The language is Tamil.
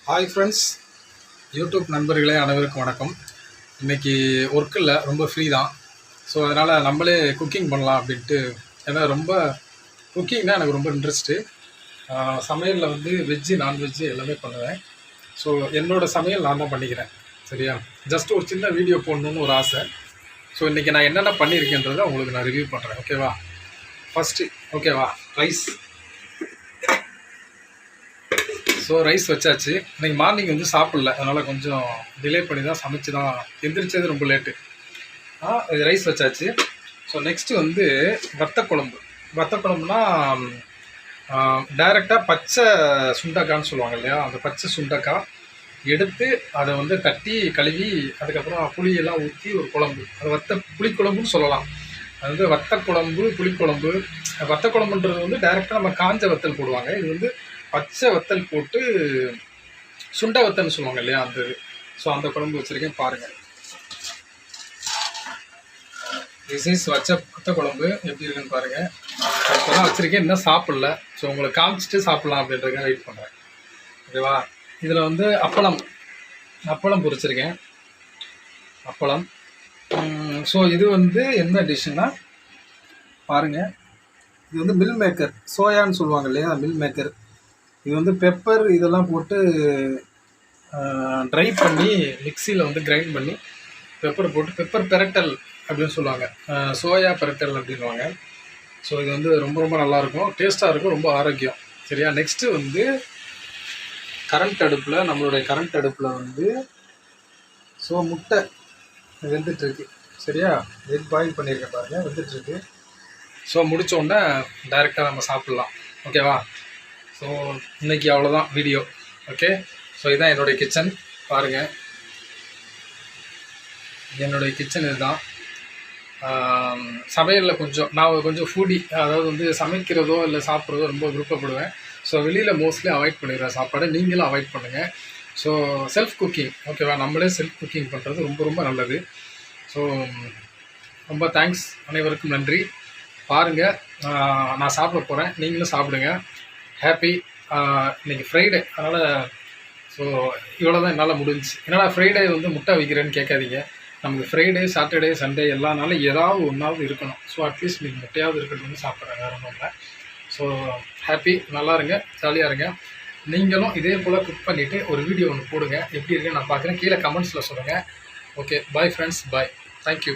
ஹாய் ஃப்ரெண்ட்ஸ், யூடியூப் நண்பர்களே அனைவருக்கும் வணக்கம். இன்றைக்கி ஒர்க் இல்லை, ரொம்ப ஃப்ரீ தான். ஸோ அதனால் நம்மளே குக்கிங் பண்ணலாம் அப்படின்ட்டு. ஏன்னா ரொம்ப குக்கிங்னால் எனக்கு ரொம்ப இன்ட்ரெஸ்ட்டு. சமையலில் வந்து வெஜ்ஜு நான்வெஜ்ஜு எல்லாமே பண்ணுவேன். ஸோ என்னோடய சமையல் நான் தான் பண்ணிக்கிறேன். சரியா, ஜஸ்ட் ஒரு சின்ன வீடியோ போடணுன்னு ஒரு ஆசை. ஸோ இன்றைக்கி நான் என்னென்ன பண்ணியிருக்கேன்றதை உங்களுக்கு நான் ரிவ்யூ பண்ணுறேன். ஓகேவா? ஃபஸ்ட்டு ஓகேவா, ரைஸ். ஸோ ரைஸ் வச்சாச்சு. இன்றைக்கி மார்னிங் வந்து சாப்பிடல, அதனால் கொஞ்சம் டிலே பண்ணி தான் சமைச்சு தான் எந்திரிச்சது, ரொம்ப லேட்டு. இது ரைஸ் வச்சாச்சு. ஸோ நெக்ஸ்ட்டு வந்து வத்த குழம்புனா டைரெக்டாக பச்சை சுண்டக்கான்னு சொல்லுவாங்க இல்லையா, அந்த பச்சை சுண்டக்காய் எடுத்து அதை வந்து தட்டி கழுவி அதுக்கப்புறம் புளியெல்லாம் ஊற்றி ஒரு குழம்பு, அது புளிக்குழம்புன்னு சொல்லலாம். அது வந்து வத்த புளிக்குழம்பு. வத்த குழம்புன்றது வந்து டைரெக்டாக நம்ம காஞ்ச வத்தல் போடுவாங்க. இது வந்து பச்சை வத்தல் போட்டு சுண்ட வத்தல்னு சொல்லுவாங்க இல்லையா, அந்த இது. ஸோ அந்த குழம்பு வச்சுருக்கேன், பாருங்கள். திஸ் வத்த குழம்பு எப்படி இருக்குன்னு பாருங்கள். இப்போ தான் வச்சுருக்கேன், இன்னும் சாப்பிடல. ஸோ உங்களை காமிச்சிட்டு சாப்பிட்லாம் அப்படின்றதுக்காக வெயிட் பண்ணுறேன். ஓகேவா? இதில் வந்து அப்பளம் பொரிச்சிருக்கேன். அப்பளம். ஸோ இது வந்து என்ன டிஷ்ஷுன்னா பாருங்கள், இது வந்து மில் மேக்கர், சோயான்னு சொல்லுவாங்க இல்லையா, மில் மேக்கர். இது வந்து பெப்பர் இதெல்லாம் போட்டு ட்ரை பண்ணி மிக்சியில் வந்து கிரைண்ட் பண்ணி பெப்பர் போட்டு பெப்பர் பெரட்டல் அப்படின்னு சொல்லுவாங்க, சோயா பெரட்டல் அப்படின்வாங்க. ஸோ இது வந்து ரொம்ப ரொம்ப நல்லாயிருக்கும், டேஸ்ட்டாக இருக்கும், ரொம்ப ஆரோக்கியம். சரியா? நெக்ஸ்ட்டு வந்து நம்மளுடைய கரண்ட் அடுப்பில் வந்து ஸோ முட்டை வெந்துட்டுருக்கு. சரியா? எக் பாயில் பண்ணியிருக்கேன் பாருங்கள், வெந்துட்டுருக்கு. ஸோ முடித்தோடனே டைரெக்டாக நம்ம சாப்பிட்லாம். ஓகேவா? ஸோ இன்றைக்கி அவ்வளோதான் வீடியோ. ஓகே, ஸோ இதுதான் என்னுடைய கிச்சன். பாருங்கள், என்னுடைய கிச்சன் இதுதான். சமையலில் நான் கொஞ்சம் ஃபுடி, அதாவது வந்து சமைக்கிறதோ இல்லை சாப்பிட்றதோ ரொம்ப விருப்பப்படுவேன். ஸோ வெளியில் மோஸ்ட்லி அவாய்ட் பண்ணிடுறேன் சாப்பாடு. நீங்களும் அவாய்ட் பண்ணுங்கள். ஸோ செல்ஃப் குக்கிங், ஓகேவா, நம்மளே செல்ஃப் குக்கிங் பண்ணுறது ரொம்ப ரொம்ப நல்லது. ஸோ ரொம்ப தேங்க்ஸ், அனைவருக்கும் நன்றி. பாருங்கள், நான் சாப்பிட போகிறேன், நீங்களும் சாப்பிடுங்க. ஹாப்பி. இன்றைக்கி ஃப்ரைடே, அதனால் ஸோ இவ்வளோ தான் என்னால் முடிஞ்சிச்சு. என்னடா ஃப்ரைடே வந்து முட்டை வைக்கிறேன்னு கேட்காதீங்க. நமக்கு ஃப்ரைடே, சாட்டர்டே, சண்டே எல்லா நாளும் ஏதாவது ஒன்றாவது இருக்கணும். ஸோ அட்லீஸ்ட் நீங்கள் முட்டையாவது இருக்கணும்னு சாப்பிட்றேன், வேறு ஒன்றும் இல்லை. ஸோ ஹாப்பி, நல்லா இருங்க, ஜாலியாக இருங்க. நீங்களும் இதே போல் குக் பண்ணிவிட்டு ஒரு வீடியோ ஒன்று போடுங்க, எப்படி இருக்குன்னு நான் பார்க்குறேன். கீழே கமெண்ட்ஸில் சொல்லுங்கள். ஓகே, பாய் ஃப்ரெண்ட்ஸ், பாய், தேங்க்யூ.